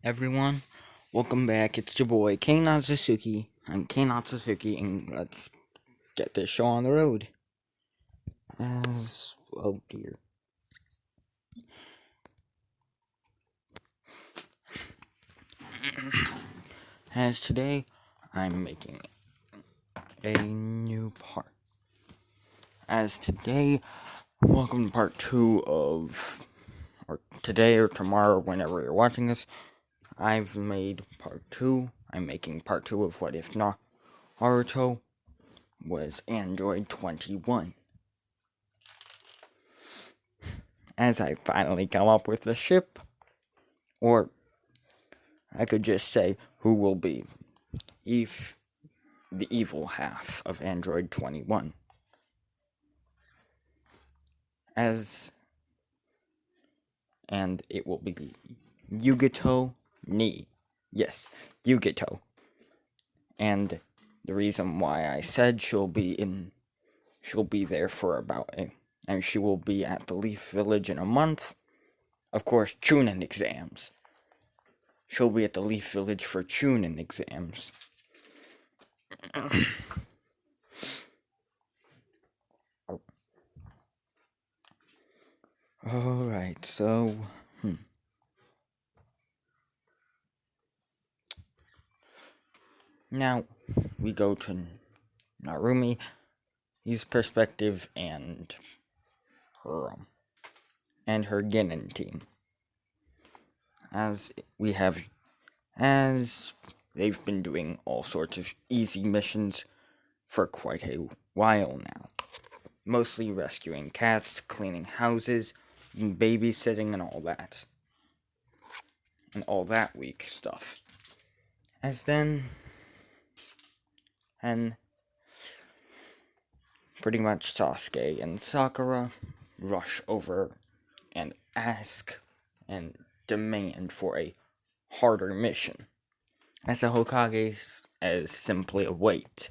Everyone, welcome back. It's your boy K Natsuki. I'm K Natsuki, and let's get this show on the road. Oh dear. As today, I'm making a new part. As today, welcome to part 2 of, or today or tomorrow, whenever you're watching this. I've made part 2. I'm making part 2 of What If Naruto was Android 21. As I finally come up with the ship, or I could just say who will be the evil half of Android 21. And it will be Yugito Ni. Yes, Yugito. And the reason why I said she'll be there for and she will be at the Leaf Village in a month. Of course, Chunin exams. She'll be at the Leaf Village for Chunin exams. Alright, so... Now, we go to Narumi's perspective and her Genin team. As they've been doing all sorts of easy missions for quite a while now. Mostly rescuing cats, cleaning houses, and babysitting and all that. And all that weak stuff. And pretty much Sasuke and Sakura rush over and ask and demand for a harder mission, as the Hokage as simply a wait.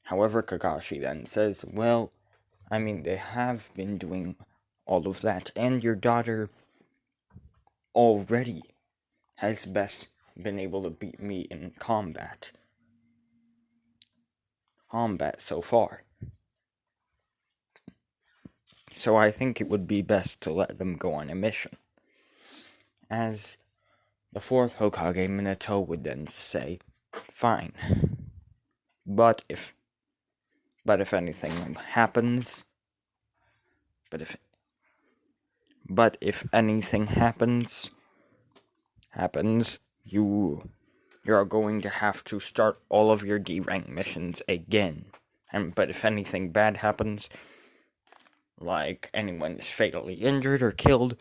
However, Kakashi then says, well, they have been doing all of that, and your daughter already has best been able to beat me in combat so far. So I think it would be best to let them go on a mission. As the fourth Hokage, Minato, would then say, fine. But if anything happens, you're going to have to start all of your D-rank missions again. But if anything bad happens, like anyone is fatally injured or killed,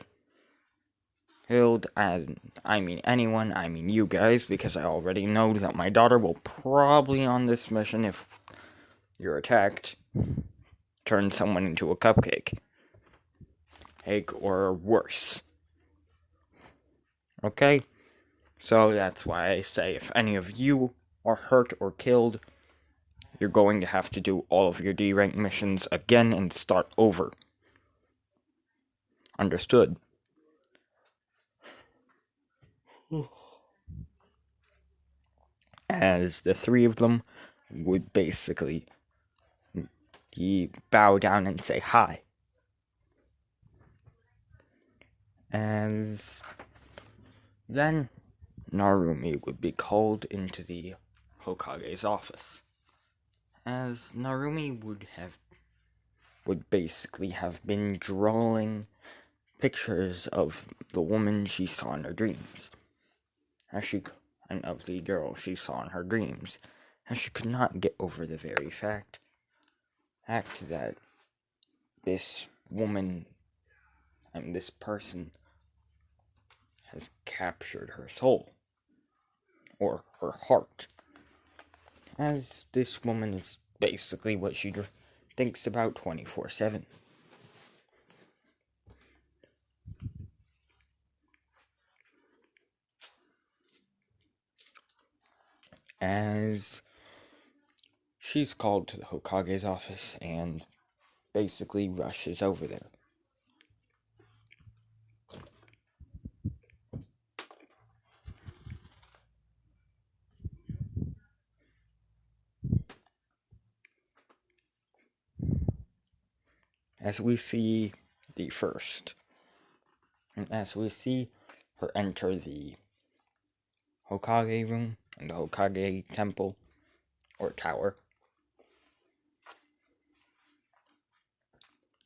and I mean you guys, because I already know that my daughter will probably on this mission, if you're attacked, turn someone into a cupcake. Or worse. Okay? So that's why I say if any of you are hurt or killed, you're going to have to do all of your D-rank missions again and start over. Understood? As the three of them would basically bow down and say hi. As then Narumi would be called into the Hokage's office. As Narumi would basically have been drawing pictures of the woman she saw in her dreams. And of the girl she saw in her dreams. As she could not get over the very fact that this woman and this person has captured her soul. Or her heart. As this woman is basically what she thinks about 24/7. As she's called to the Hokage's office and basically rushes over there. as we see the first. And as we see her enter the Hokage room in the Hokage temple or tower.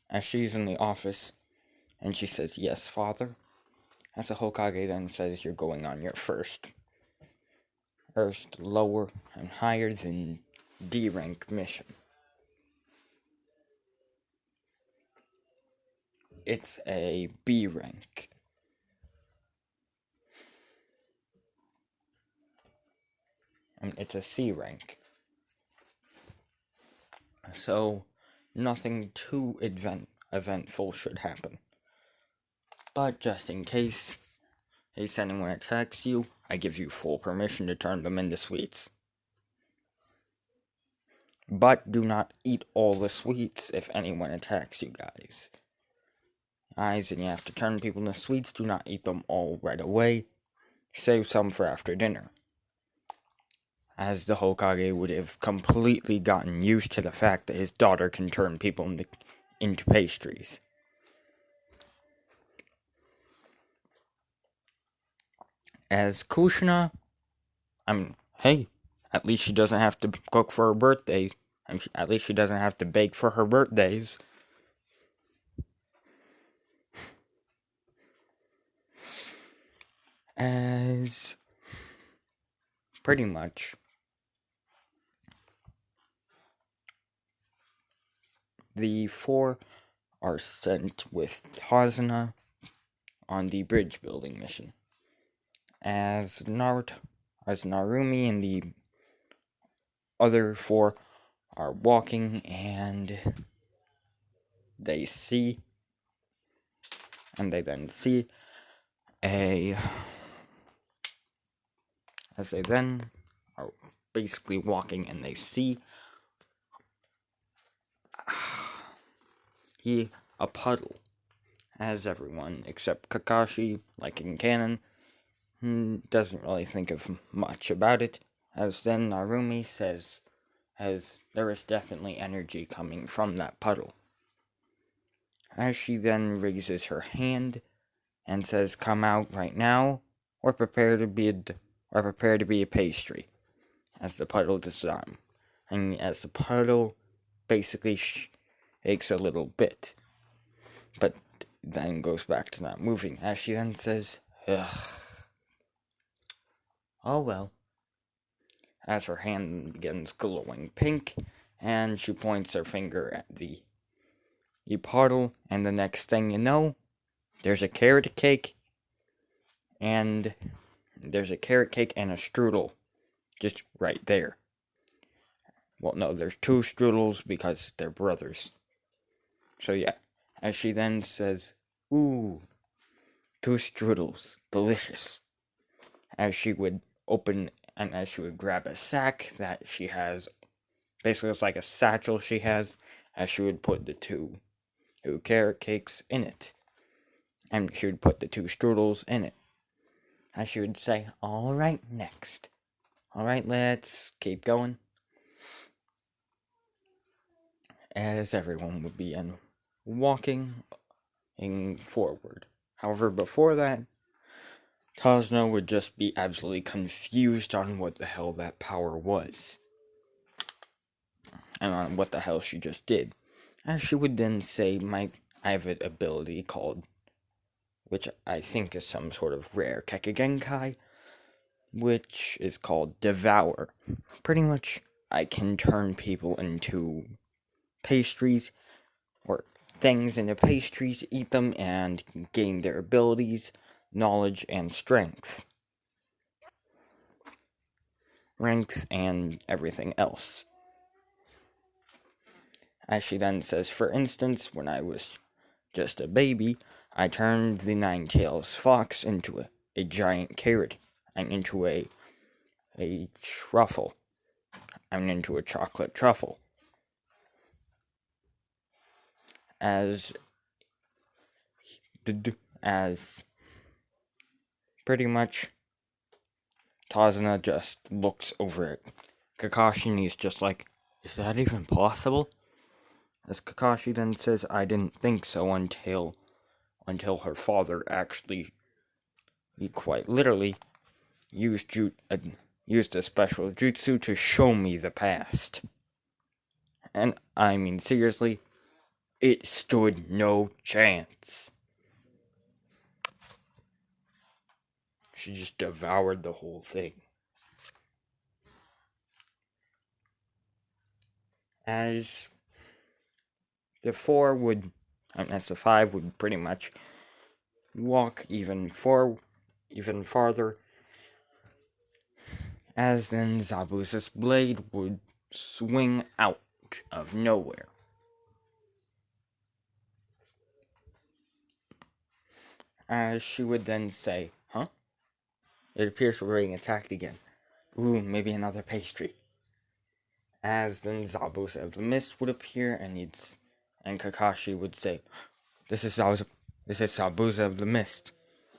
As she's in the office, and she says, "Yes, father." As the Hokage then says, "You're going on your first lower and higher than D rank mission." It's a B rank. And it's a C rank. So, nothing too eventful should happen. But just in case anyone attacks you, I give you full permission to turn them into sweets. But do not eat all the sweets if anyone attacks you guys. And you have to turn people into sweets, do not eat them all right away. Save some for after dinner. As the Hokage would have completely gotten used to the fact that his daughter can turn people into pastries. As Kushina, hey, at least she doesn't have to cook for her birthday. At least she doesn't have to bake for her birthdays. As pretty much the four are sent with Tazuna on the bridge building mission. As Narumi and the other four are walking, and they then see as they then are basically walking, and they see a puddle. As everyone except Kakashi, like in canon, doesn't really think of much about it. As then Narumi says, as there is definitely energy coming from that puddle. As she then raises her hand and says, "Come out right now, or prepare to be a pastry." As the puddle disarms, and as the puddle basically shakes a little bit, but then goes back to not moving. As she then says, "Ugh. Oh well." As her hand begins glowing pink, and she points her finger at the puddle, and the next thing you know, there's a carrot cake, and a strudel just right there. Well, no, there's two strudels because they're brothers. So yeah, as she then says, "Ooh, two strudels, delicious." As she would grab a sack that she has, basically it's like a satchel she has, as she would put the two carrot cakes in it. And she would put the two strudels in it. As she would say, "Alright, next. Alright, let's keep going." As everyone would be walking forward. However, before that, Tazuna would just be absolutely confused on what the hell that power was. And on what the hell she just did. As she would then say, I have an ability called, which I think is some sort of rare Kekigenkai, which is called Devour. Pretty much, I can turn people into pastries, or things into pastries, eat them, and gain their abilities, knowledge, and strength. Ranks, and everything else. As she then says, for instance, when I was just a baby, I turned the Nine-Tails Fox into a giant carrot, and into a truffle, and into a chocolate truffle. As pretty much Tazuna just looks over at Kakashi, and he's just like, "Is that even possible?" As Kakashi then says, I didn't think so until her father actually, he quite literally, used a special jutsu to show me the past. And I mean, seriously, it stood no chance. She just devoured the whole thing. As the five would pretty much walk even farther, as then Zabuza's blade would swing out of nowhere. As she would then say, huh? It appears we're being attacked again. Ooh, maybe another pastry. As then Zabuza of the Mist would appear, and Kakashi would say, This is Zabuza of the Mist.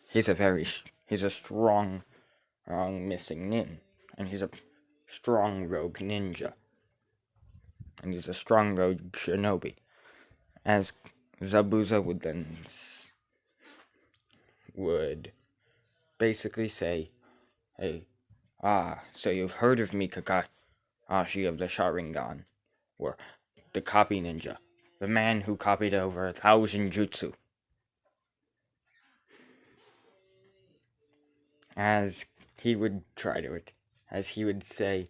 He's a strong missing nin, and he's a strong rogue ninja, and he's a strong rogue shinobi. As Zabuza would basically say, hey, so you've heard of me, Kakashi of the Sharingan, or the copy ninja, the man who copied over 1,000 jutsu. As he would say,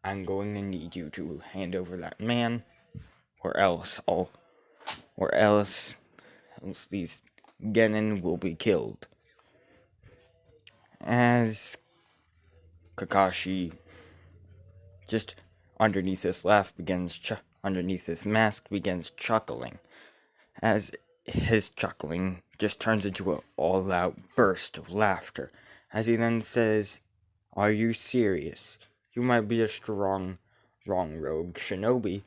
I'm going to need you to hand over that man, or else these genin will be killed. As Kakashi, just underneath his mask, begins chuckling, as his chuckling just turns into an all-out burst of laughter, as he then says, Are you serious? You might be a strong rogue shinobi,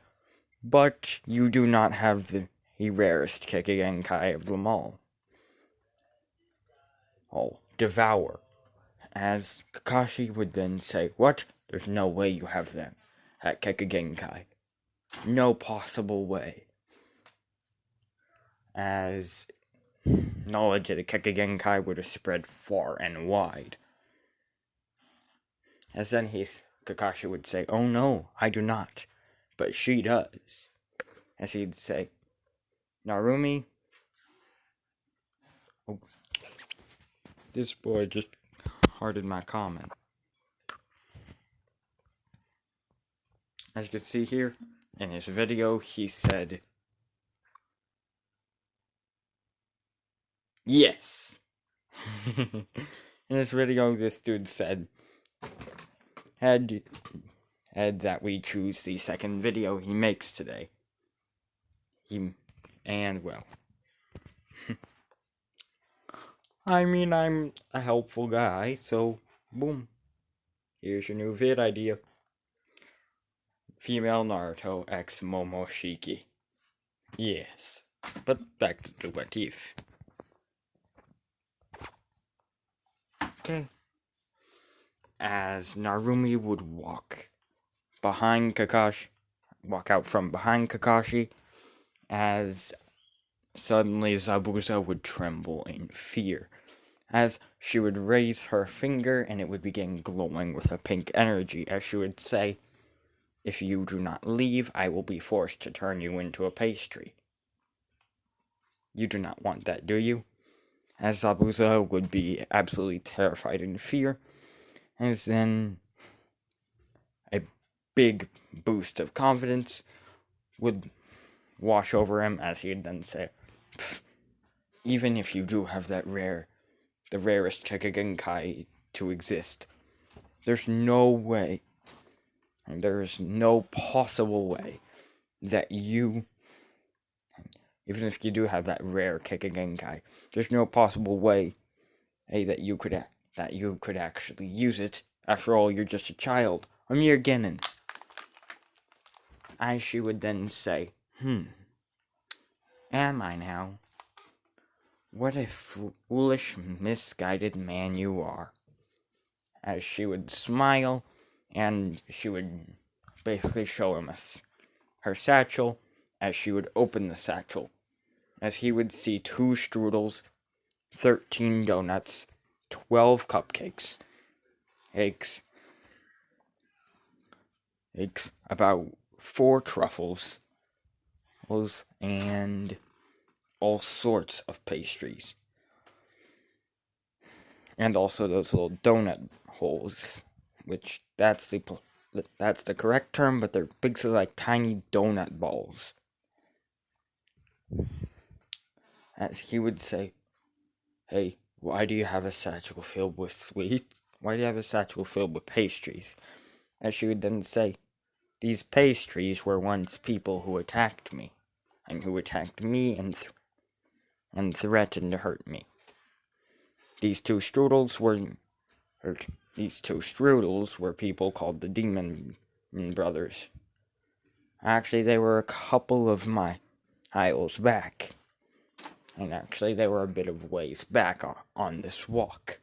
but you do not have the rarest Kekigenkai of them all. Devour. As Kakashi would then say, What? There's no way you have that Kekigenkai. No possible way. As knowledge of the Kekigenkai would have spread far and wide. As then Kakashi would say, Oh no, I do not. But she does. As he'd say, Narumi. Oh, this boy just hearted my comment. As you can see here, in his video, he said, Yes. In this video, this dude said, had that we choose the second video he makes today. I mean, I'm a helpful guy, so boom. Here's your new vid idea. Female Naruto x Momoshiki. Yes. But back to the what if. Okay. As Narumi would walk out from behind Kakashi, as suddenly Zabuza would tremble in fear, as she would raise her finger and it would begin glowing with a pink energy, as she would say, If you do not leave, I will be forced to turn you into a pastry. You do not want that, do you? As Zabuza would be absolutely terrified in fear, as then a big boost of confidence would wash over him, as he'd then say, Even if you do have the rarest Kekigenkai to exist, there's no way, and there's no possible way that you, even if you do have that rare Kekigenkai, there's no possible way that you could actually use it. After all, you're just a child, a mere genin. As she would then say, Am I now? What a foolish, misguided man you are. As she would smile, and she would basically show him her satchel, as she would open the satchel, as he would see 2 strudels, 13 donuts, 12 cupcakes, eggs, about 4 truffles, and all sorts of pastries. And also those little donut holes, which that's the correct term, but they're basically like tiny donut balls. As he would say, "Hey, why do you have a satchel filled with sweets? Why do you have a satchel filled with pastries?" As she would then say, "These pastries were once people who attacked me, and threatened to hurt me. These two strudels were people called the Demon Brothers. Actually, they were a couple of my aisles back. And actually, they were a bit of ways back on this walk.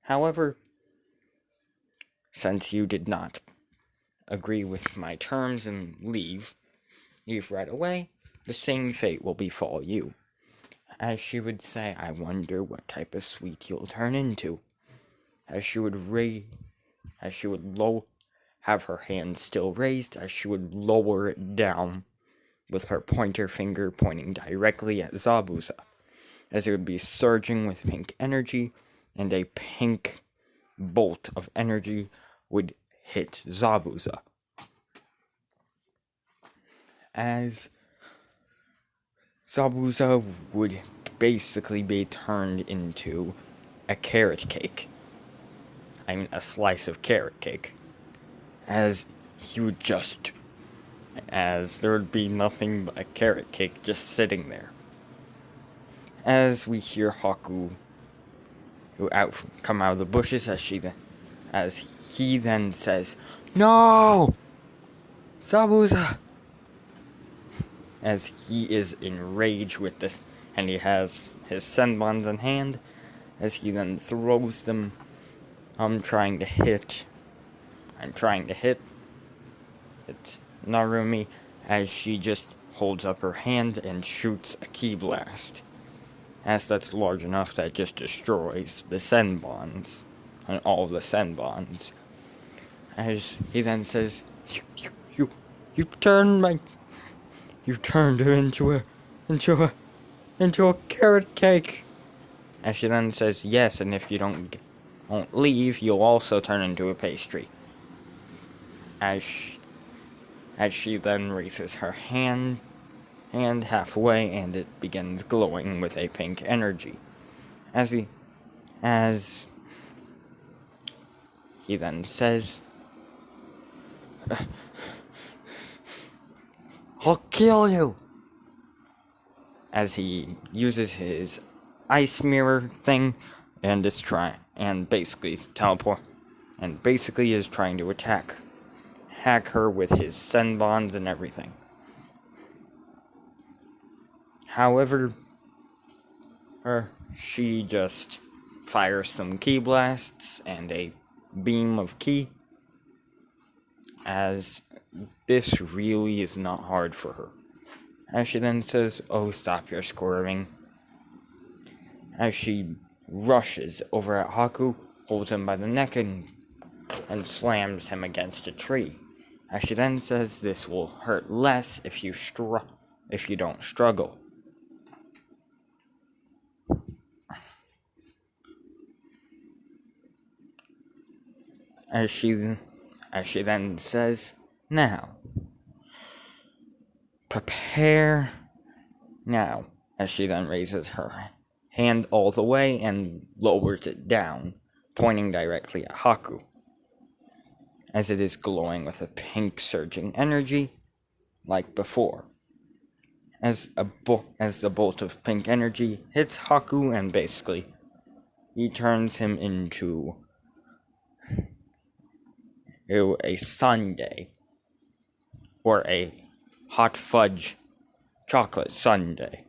However, since you did not agree with my terms and leave right away, the same fate will befall you." As she would say, "I wonder what type of sweet you'll turn into." As she would have her hand still raised, as she would lower it down with her pointer finger pointing directly at Zabuza, as it would be surging with pink energy, and a pink bolt of energy would hit Zabuza. As Zabuza would basically be turned into a carrot cake. I mean, a slice of carrot cake. As there would be nothing but a carrot cake just sitting there. As we hear Haku come out of the bushes, as he then says, "No! Zabuza!" As he is enraged with this, and he has his senbons in hand, as he then throws them. I'm trying to hit Narumi, as she just holds up her hand and shoots a ki blast, as that's large enough that it just destroys the senbons, and all the senbons. As he then says, You turned her into a carrot cake." As she then says, "Yes, and if you don't leave, you'll also turn into a pastry." As she then raises her hand halfway, and it begins glowing with a pink energy. As he then says, "I'll kill you!" As he uses his ice mirror thing and basically is trying to hack her with his senbons and everything. However, she just fires some ki blasts and a beam of ki, as this really is not hard for her. As she then says, "Oh, stop your squirming." As she rushes over at Haku, holds him by the neck, and slams him against a tree. As she then says, "This will hurt less if you don't struggle." As she then says, "Now, prepare now." As she then raises her hand all the way and lowers it down, pointing directly at Haku, as it is glowing with a pink surging energy, like before. As the bolt of pink energy hits Haku, and basically he turns him into a sundae, or a hot fudge chocolate sundae.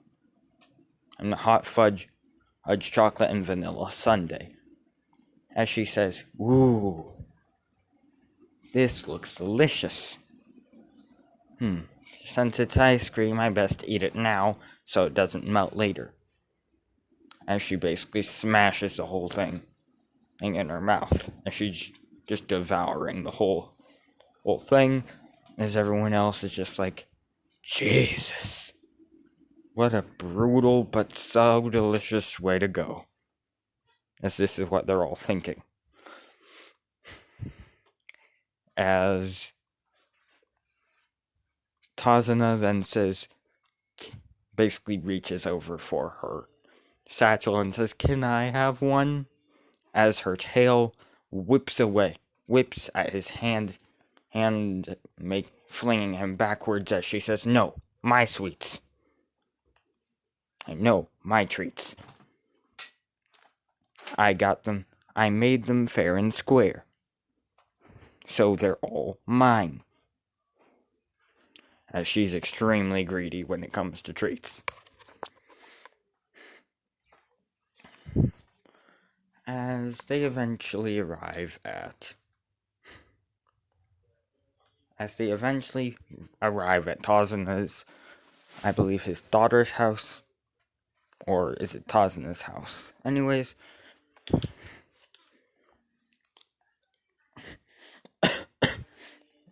And the hot fudge chocolate and vanilla sundae. As she says, "Ooh, this looks delicious. since it's ice cream, I best eat it now so it doesn't melt later. As she basically smashes the whole thing in her mouth, and she's just devouring the whole thing, as everyone else is just like, Jesus, what a brutal but so delicious way to go. As this is what they're all thinking. As Tazuna then says, basically reaches over for her satchel and says, "Can I have one?" As her tail whips at his hand, flinging him backwards as she says, "No, my sweets. No, my treats. I got them. I made them fair and square. So they're all mine." As she's extremely greedy when it comes to treats. As they eventually arrive at Tazuna's, I believe his daughter's house, or is it Tazuna's house? Anyways,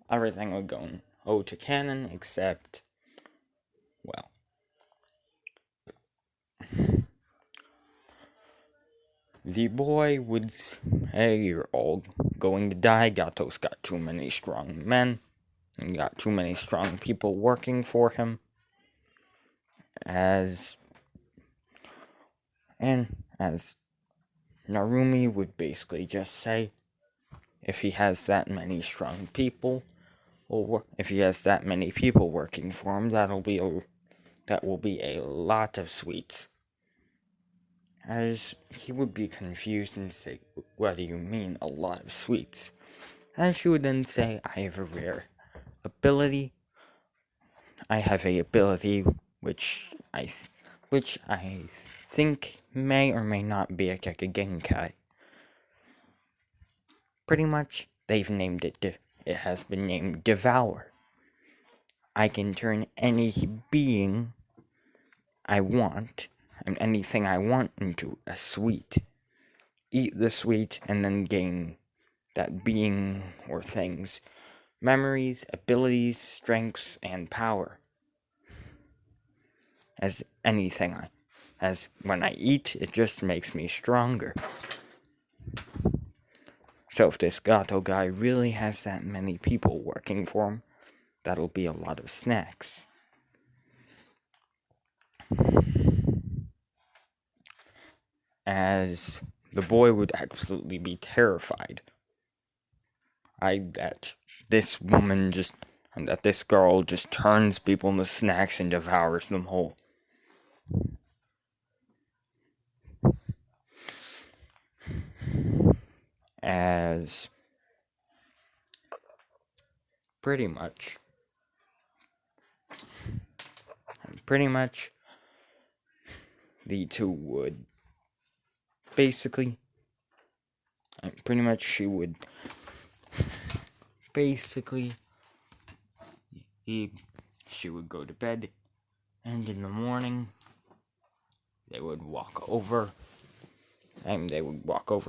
everything would go to canon except, well, the boy would say, "You're all going to die. Gato's got too many strong men, and got too many strong people working for him." As Narumi would basically just say, if he has that many strong people, or if he has that many people working for him, that will be a lot of sweets. As he would be confused and say, "What do you mean, a lot of sweets?" As she would then say, "I have a rare ability. I have a ability which I think may or may not be a Kekigenkai. Pretty much, they've named it, it has been named Devour. I can turn any being I want, and anything I want, into a sweet. Eat the sweet, and then gain that being or things memories, abilities, strengths, and power. As when I eat, it just makes me stronger." So if this Gato guy really has that many people working for him, that'll be a lot of snacks. As the boy would absolutely be terrified that this girl just turns people into snacks and devours them whole. As pretty much the two would basically she would go to bed, and in the morning they would walk over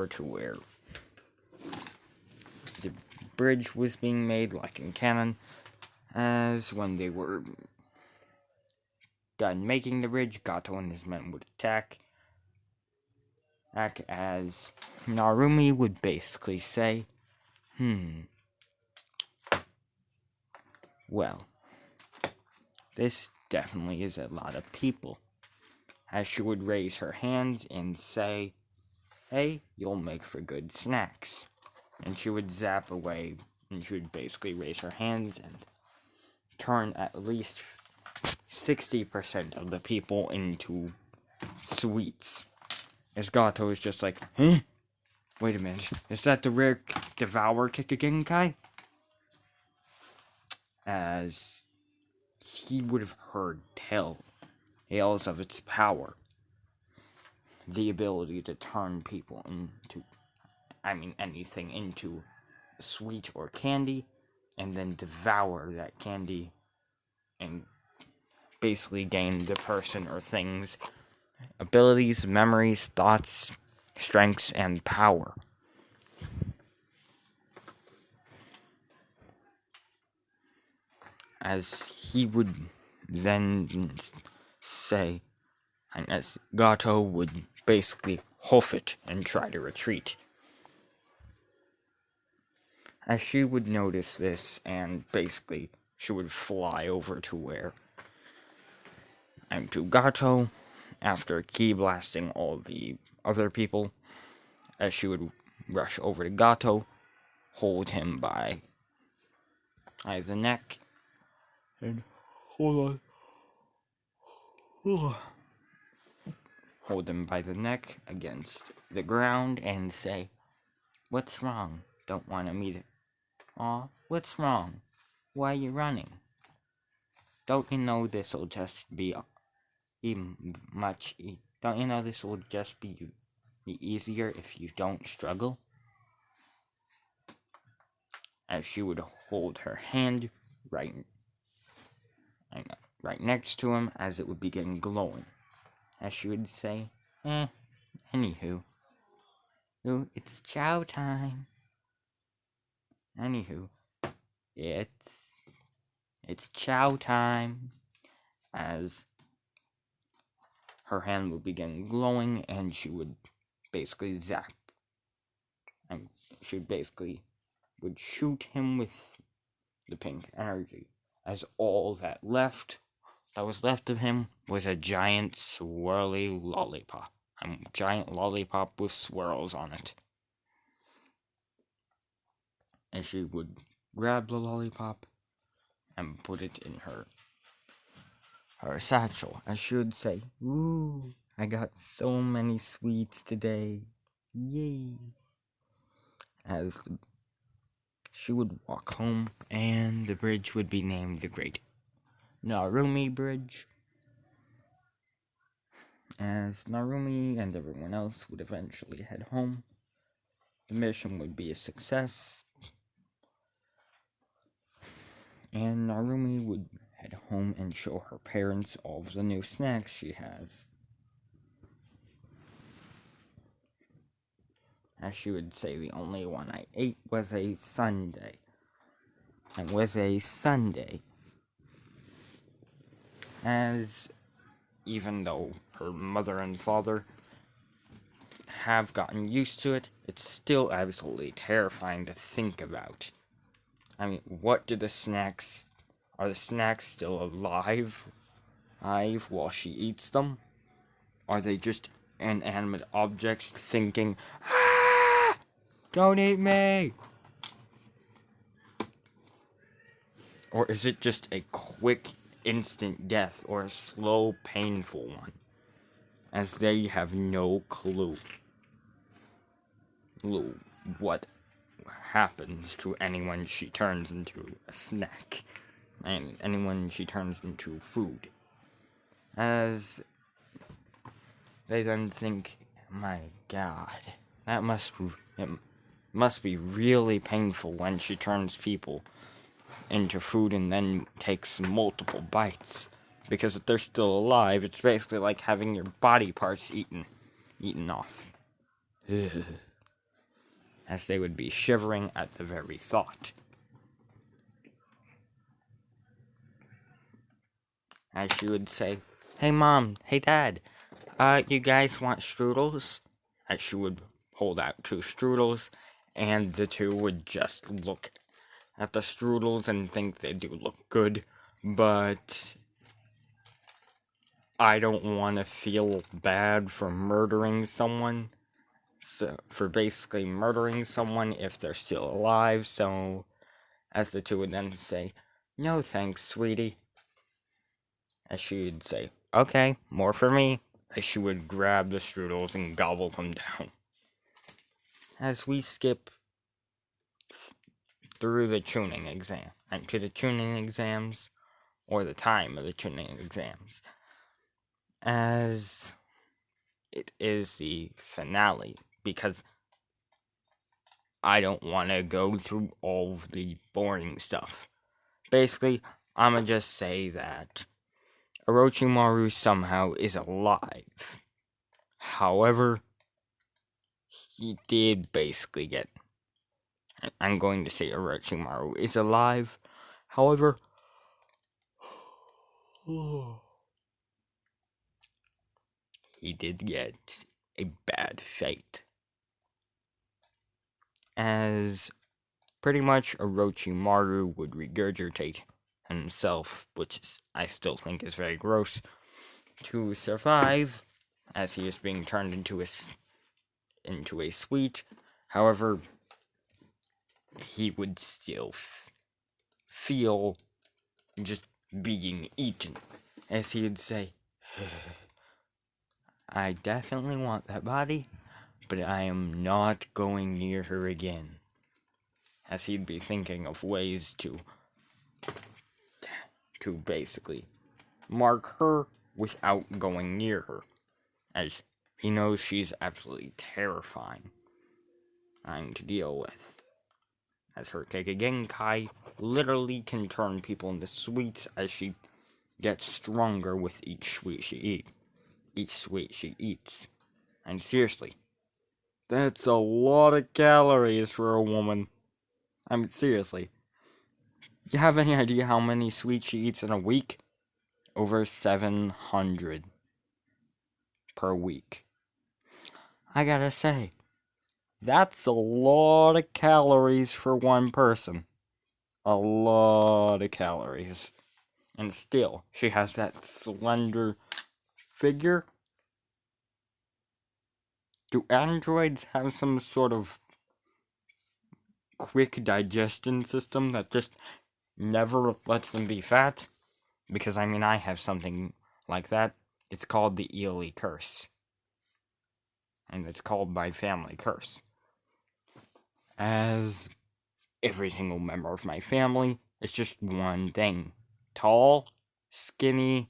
to where the bridge was being made, like in canon. As when they were done making the bridge, Gato and his men would attack, as Narumi would basically say, "Well, this definitely is a lot of people." As she would raise her hands and say, "Hey, you'll make for good snacks." And she would zap away, and she would basically raise her hands and turn at least 60% of the people into sweets. As Gato is just like, "Huh? Wait a minute, is that the rare Devour Kikagenkai?" As he would have heard tales of its power. The ability to turn people anything into sweet or candy, and then devour that candy and basically gain the person or thing's abilities, memories, thoughts, strengths, and power. As he would then say, and as Gato would basically hoof it and try to retreat. As she would notice this, and basically she would fly over to where, and to Gato, after key blasting all the other people, as she would rush over to Gato, hold him by the neck, and hold him by the neck against the ground and say, "What's wrong? Don't want to meet it. Aw, what's wrong? Why are you running? Don't you know this'll just be don't you know this will just be easier if you don't struggle?" As she would hold her hand right next to him as it would begin glowing. As she would say, anywho, it's chow time. Anywho, it's chow time. As her hand would begin glowing, and she would basically zap. And she would shoot him with the pink energy. As all that was left of him was a giant swirly lollipop. A giant lollipop with swirls on it. And she would grab the lollipop and put it in her satchel, as she would say, "Ooh, I got so many sweets today. Yay." As she would walk home, and the bridge would be named the Great Narumi Bridge. As Narumi and everyone else would eventually head home, the mission would be a success, and Narumi would head home and show her parents all of the new snacks she has. As she would say, the only one I ate was a sundae. And was a sundae. As even though her mother and father have gotten used to it, it's still absolutely terrifying to think about. I mean, what do the snacks... Are the snacks still alive while she eats them? Are they just inanimate objects thinking, "Ah! Don't eat me!" Or is it just a quick, instant death, or a slow, painful one? As they have no clue what happens to anyone she turns into a snack, and anyone she turns into food. As they then think, my God, it must be really painful when she turns people into food and then takes multiple bites. Because if they're still alive, it's basically like having your body parts eaten off. As they would be shivering at the very thought. As she would say, "Hey Mom, hey Dad, you guys want strudels?" As she would hold out 2 strudels, and the two would just look at the strudels and think they do look good, but I don't want to feel bad for murdering someone. So, for basically murdering someone if they're still alive, so as the two would then say, "No thanks, sweetie." As she would say, "Okay, more for me." As she would grab the strudels and gobble them down. As we skip through the tuning exam, and to the tuning exams, or the time of the tuning exams, as it is the finale, because I don't want to go through all of the boring stuff. Basically, I'ma just say that Orochimaru somehow is alive. However, he did basically get... I'm going to say Orochimaru is alive. However, he did get a bad fate. As pretty much Orochimaru would regurgitate himself, which I still think is very gross, to survive, as he is being turned into a sweet. However, he would still feel just being eaten, as he would say, I definitely want that body, but I am not going near her again. As he'd be thinking of ways to basically mark her without going near her, as he knows she's absolutely terrifying to deal with. As her Genkai literally can turn people into sweets as she gets stronger with each sweet she eats. And seriously, that's a lot of calories for a woman. I mean, seriously. Do you have any idea how many sweets she eats in a week? Over 700 per week. I gotta say, that's a lot of calories for one person. A lot of calories. And still, she has that slender figure. Do androids have some sort of quick digestion system that just never lets them be fat? Because, I mean, I have something like that. It's called the Ely curse. And it's called my family curse. As every single member of my family is just one thing. Tall, skinny,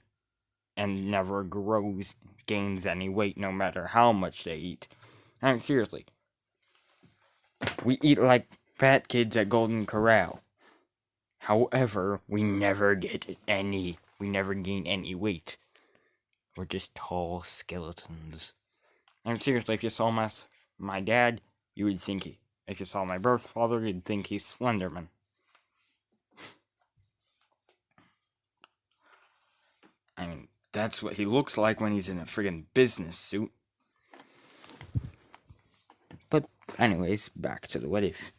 and never gains any weight no matter how much they eat. I mean, seriously. We eat like fat kids at Golden Corral. However, we never gain any weight. We're just tall skeletons. And seriously, if you saw my dad, you would think if you saw my birth father, you'd think he's Slenderman. I mean, that's what he looks like when he's in a friggin' business suit. But anyways, back to the what if.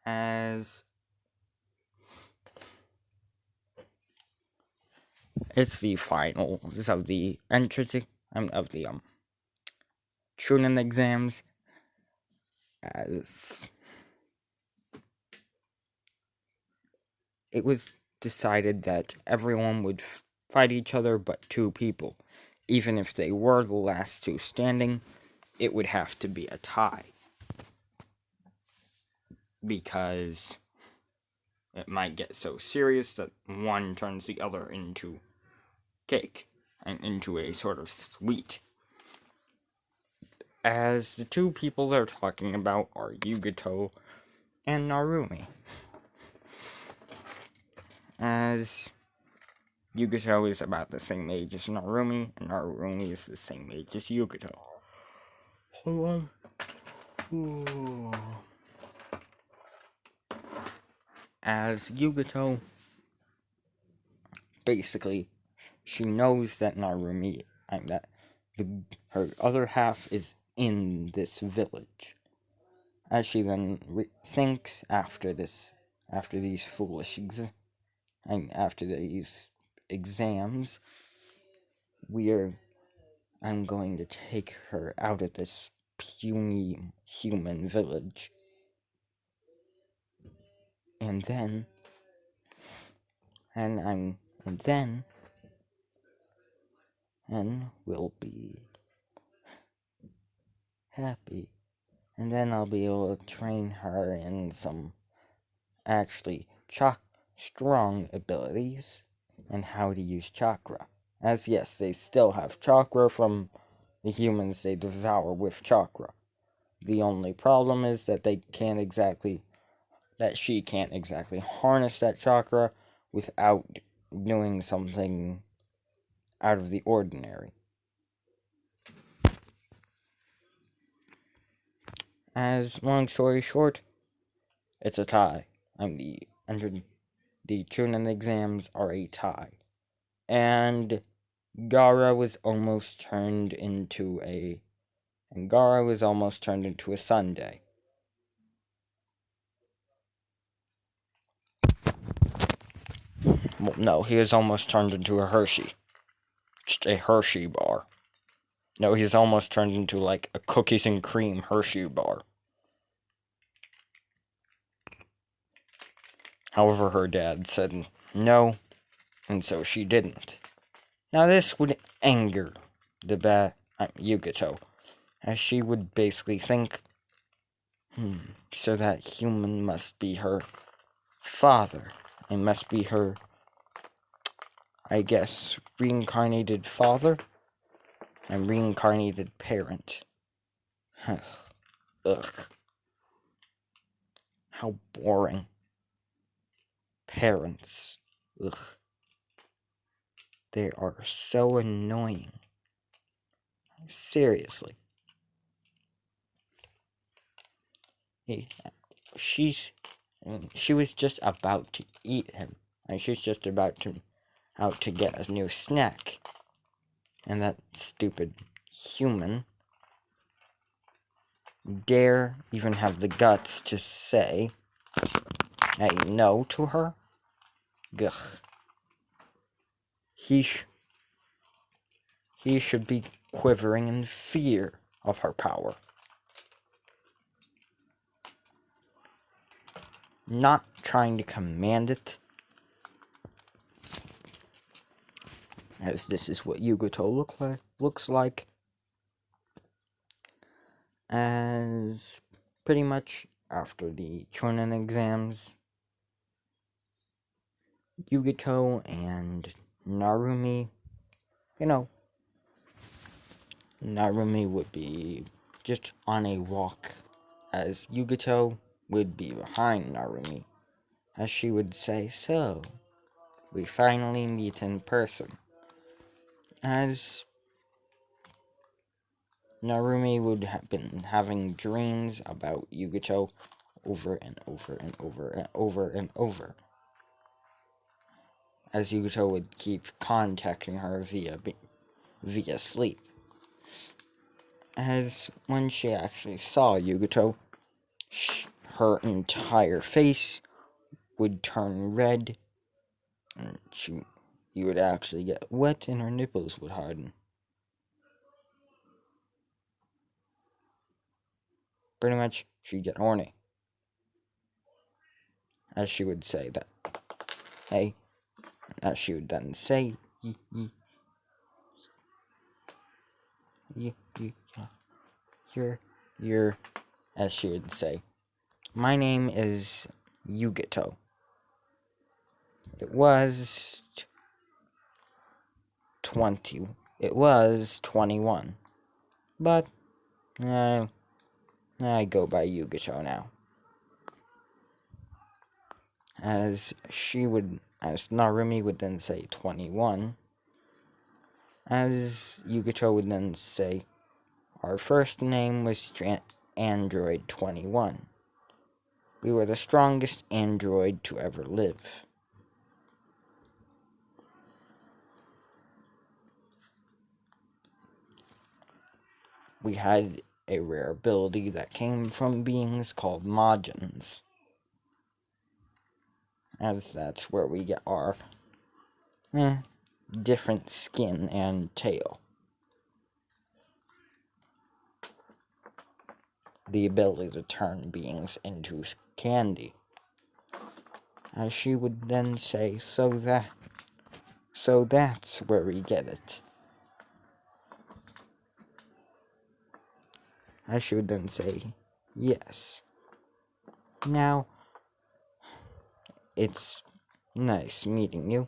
As it's the finals of the Chunin exams, as it was decided that everyone would fight each other but two people. Even if they were the last two standing, it would have to be a tie. Because it might get so serious that one turns the other into cake, and into a sort of sweet. As the two people they're talking about are Yugato and Narumi. As Yugato is about the same age as Narumi, and Narumi is the same age as Yugato. Hold on. As Yugato, basically, she knows that her other half is in this village. As she then thinks after these exams, I'm going to take her out of this puny human village. And then we'll be happy. And then I'll be able to train her in some actually strong abilities and how to use chakra. As yes, they still have chakra from the humans they devour with chakra. The only problem is that she can't exactly harness that chakra without doing something out of the ordinary. As long story short, it's a tie. The Chunin exams are a tie. And Gara was almost turned into a sundae. Well, no, he was almost turned into a Hershey. Just a Hershey bar. No, he's almost turned into like a cookies and cream Hershey bar. However, her dad said no, and so she didn't. Now this would anger the Yugato, as she would basically think, so that human must be her father. It must be her, I guess, reincarnated father and reincarnated parent. Ugh. How boring. Parents. Ugh. They are so annoying. Seriously. She was just about to eat him. And she's just out to get a new snack. And that stupid human dare even have the guts to say a no to her? Gugh. He should be quivering in fear of her power. Not trying to command it, as this is what Yugato looks like. As pretty much after the Chunin exams, Yugato and Narumi, Narumi would be just on a walk, as Yugato would be behind Narumi, as she would say, "So, we finally meet in person." As Narumi would have been having dreams about Yugato over and over and over and over and over, as Yugato would keep contacting her via sleep. As when she actually saw Yugato, her entire face would turn red, and you would actually get wet, and her nipples would harden. Pretty much, she'd get horny. As she would say that, hey, as she would then say, you're, as she would say, my name is Yugato. It was 21, but I go by Yugato now. As Narumi would then say 21, as Yugato would then say, our first name was Android 21. We were the strongest android to ever live. We had a rare ability that came from beings called Majins, as that's where we get our different skin and tail. The ability to turn beings into candy. As she would then say, so that's where we get it. As she would then say, yes. Now, it's nice meeting you.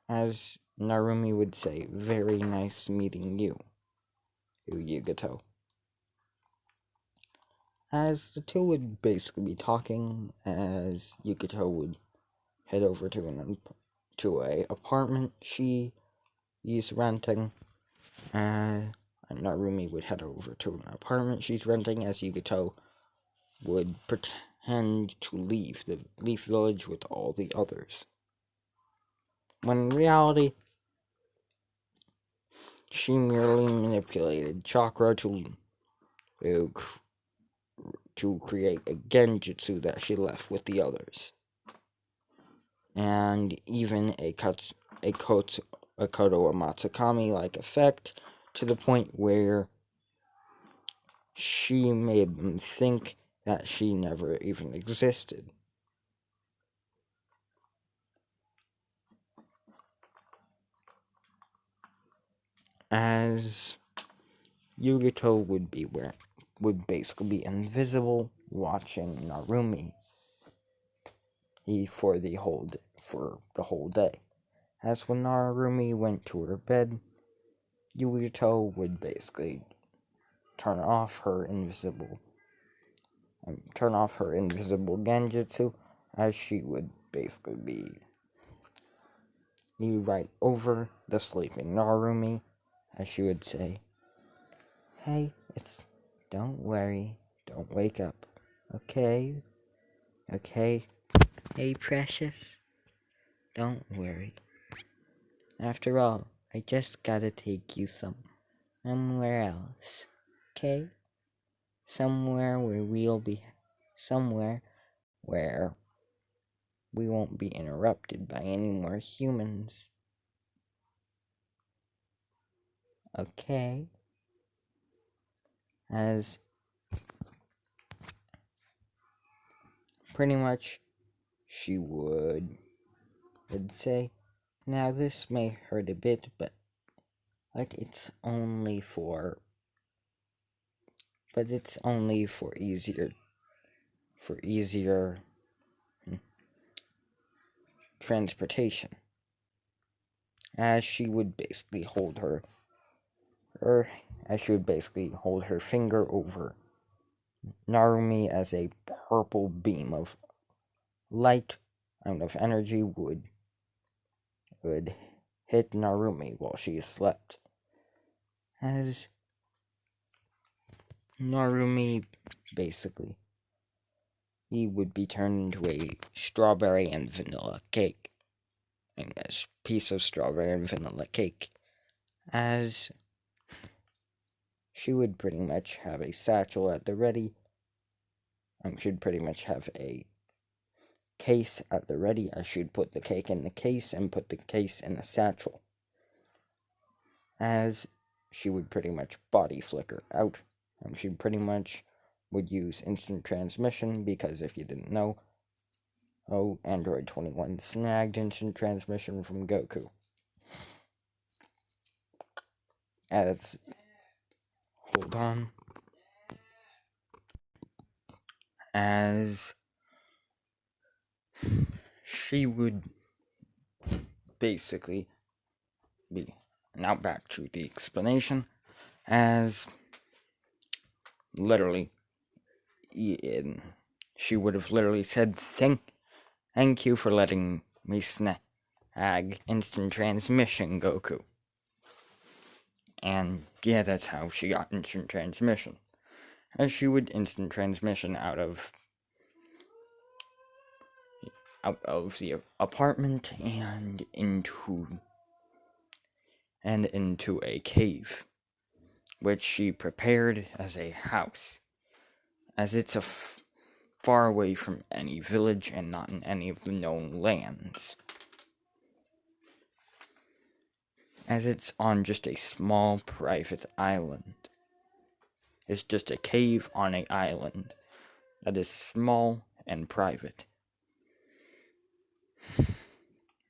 As Narumi would say, very nice meeting you, Yugato. As the two would basically be talking, as Yugato would head over to a apartment she's renting. Narumi would head over to an apartment she's renting, as Yugato would pretend to leave the Leaf Village with all the others. When in reality, she merely manipulated chakra to create a genjutsu that she left with the others. And even a Koto Matsukami-like effect, to the point where she made them think that she never even existed. As Yugato would basically be invisible, watching Narumi for the whole day. As when Narumi went to her bed, Yugato would basically turn off her invisible genjutsu, as she would basically be right over the sleeping Narumi, as she would say, "Hey, don't worry, don't wake up, okay? Okay? Hey, precious, don't worry. After all, I just gotta take you somewhere else, okay? Somewhere where we won't be interrupted by any more humans. Okay?" As pretty much she would say, "Now this may hurt a bit, but it's only for easier transportation." As she would basically hold her finger over Narumi, as a purple beam of light and of energy would hit Narumi while she slept. As Narumi basically, he would be turned into a strawberry and vanilla cake. A piece of strawberry and vanilla cake. As she would pretty much have a satchel at the ready. She'd pretty much have a case at the ready, as she'd put the cake in the case and put the case in a satchel. As she would pretty much body flicker out. She pretty much would use instant transmission, because if you didn't know, Android 21 snagged instant transmission from Goku. Hold on. As she would basically be, now back to the explanation, as literally, she would have literally said, thank you for letting me snag instant transmission, Goku. And yeah, that's how she got instant transmission. As she would instant transmission out of the apartment and into a cave, which she prepared as a house, as it's far away from any village and not in any of the known lands, as it's on just a small private island. It's just a cave on an island that is small and private.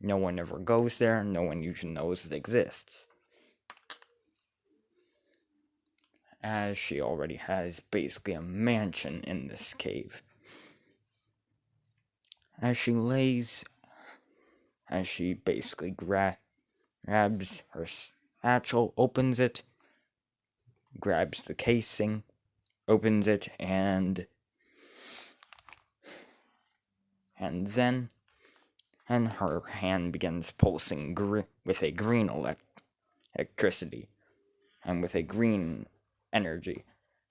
No one ever goes there, no one usually knows it exists, as she already has basically a mansion in this cave. As she basically grabs her satchel, opens it, grabs the casing, opens it, and then and her hand begins pulsing with a green electricity and with a green energy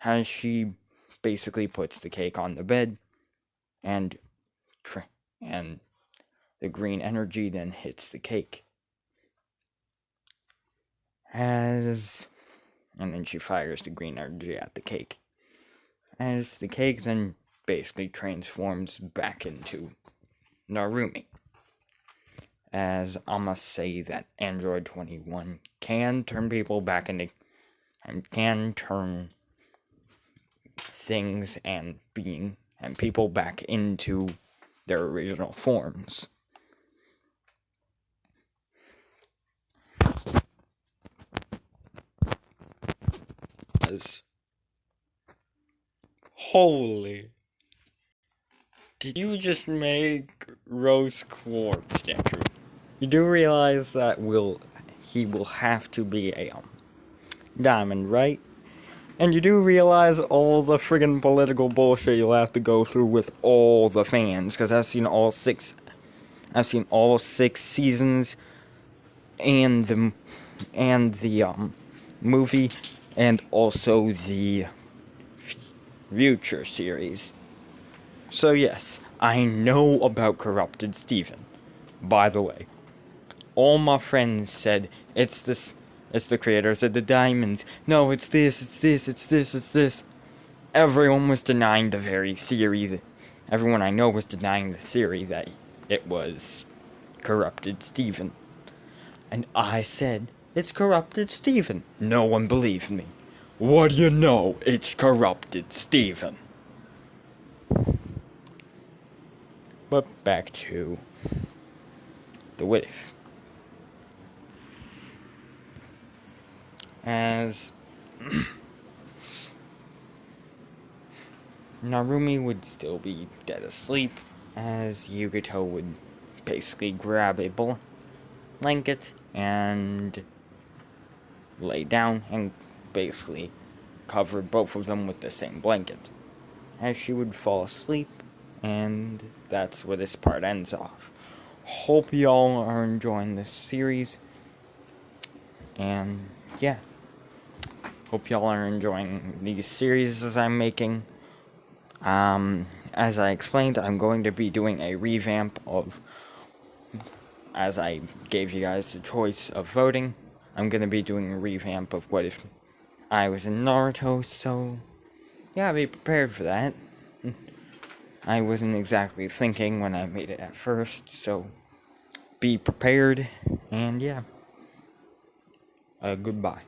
as she basically puts the cake on the bed, and and the green energy then hits the cake and then she fires the green energy at the cake as the cake then basically transforms back into Narumi. As I must say that Android 21 can turn people back into, and can turn things and people back into their original forms. Holy. Did you just make Rose Quartz statue? You do realize that he will have to be a diamond, right? And you do realize all the friggin' political bullshit you'll have to go through with all the fans, because I've seen all six seasons and the movie, and also the future series. So yes, I know about Corrupted Steven. By the way, all my friends said it's the creators of the diamonds. No, it's this. Everyone was denying the very theory that everyone I know was denying the theory that it was Corrupted Steven. And I said, it's Corrupted Steven. No one believed me. What do you know? It's Corrupted Steven. But back to the what if. As Narumi would still be dead asleep, as Yugito would basically grab a blanket and lay down and basically cover both of them with the same blanket, as she would fall asleep, and that's where this part ends off. Hope y'all are enjoying this series, and yeah, hope y'all are enjoying these series I'm making. As I explained, I'm going to be doing a revamp of, as I gave you guys the choice of voting, I'm going to be doing a revamp of what if I was in Naruto, so yeah, be prepared for that. I wasn't exactly thinking when I made it at first, so be prepared, and yeah, goodbye.